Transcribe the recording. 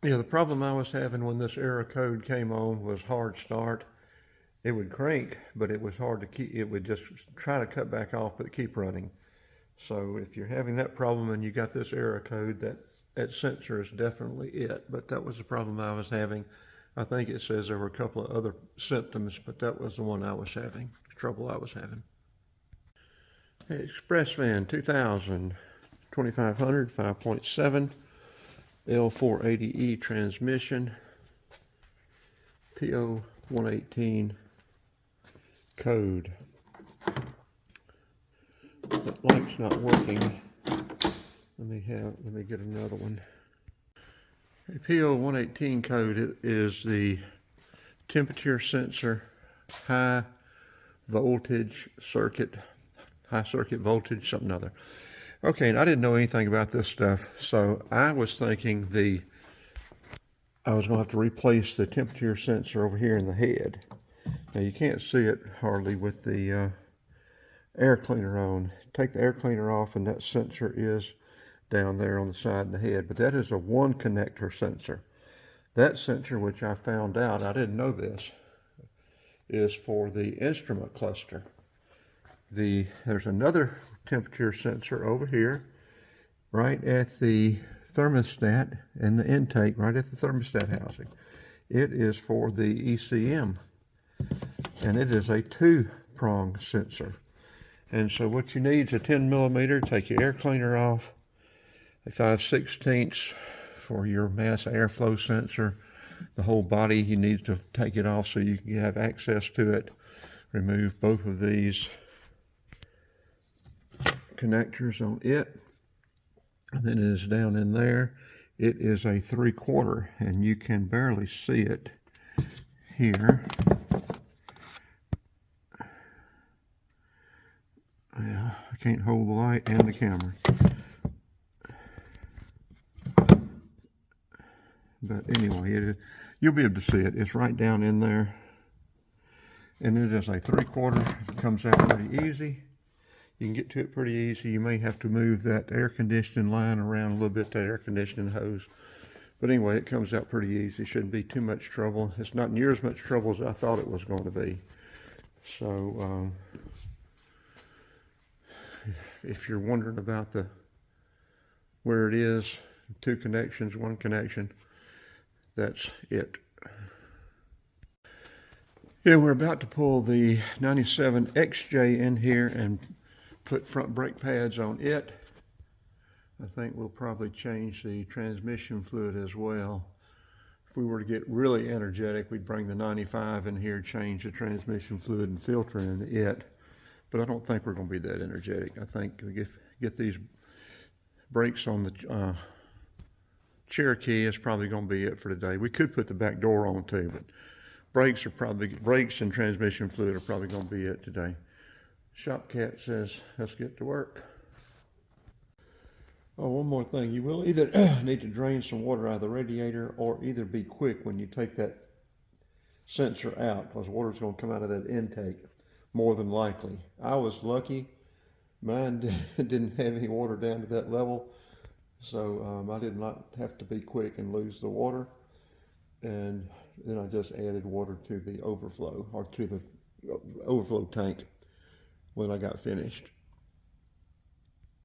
Yeah, the problem I was having when this error code came on was hard start. It would crank, but it was hard to keep. It would just try to cut back off, but keep running. So if you're having that problem and you got this error code, that sensor is definitely it. But that was the problem I was having. I think it says there were a couple of other symptoms, but that was the one I was having, the trouble I was having. Hey, Express Van 2000, 2500, 5.7, L480E transmission, PO118 code. That light's not working. Let me get another one. A PO118 code is the temperature sensor high circuit voltage, something other. Okay, and I didn't know anything about this stuff, so I was thinking I was going to have to replace the temperature sensor over here in the head. Now you can't see it hardly with the air cleaner on. Take the air cleaner off and that sensor is down there on the side of the head, but that is a one connector sensor. That sensor, which I found out, I didn't know this, is for the instrument cluster. There's another temperature sensor over here, right at the thermostat and the intake, right at the thermostat housing. It is for the ECM, and it is a two-prong sensor. And so what you need is a 10 millimeter, take your air cleaner off, a 5/16 for your mass airflow sensor. The whole body, you need to take it off so you can have access to it. Remove both of these connectors on it, and then it is down in there. It is a 3/4, and you can barely see it here. Yeah, I can't hold the light and the camera. But anyway, you'll be able to see it. It's right down in there. And it is a 3/4. It comes out pretty easy. You can get to it pretty easy. You may have to move that air conditioning line around a little bit, that air conditioning hose. But anyway, it comes out pretty easy. Shouldn't be too much trouble. It's not near as much trouble as I thought it was going to be. So if you're wondering about where it is, two connections, one connection, that's it. Yeah, we're about to pull the 97 XJ in here and put front brake pads on it. I think we'll probably change the transmission fluid as well. If we were to get really energetic, we'd bring the 95 in here, change the transmission fluid and filter in it. But I don't think we're going to be that energetic. I think we get these brakes on the Cherokee is probably going to be it for today. We could put the back door on too, but brakes and transmission fluid are probably going to be it today. Shop Cat says, let's get to work. Oh, one more thing. You will either need to drain some water out of the radiator or either be quick when you take that sensor out, because water's going to come out of that intake, more than likely. I was lucky. Mine didn't have any water down to that level, so I did not have to be quick and lose the water. And then I just added water to the overflow, or to the overflow tank when I got finished.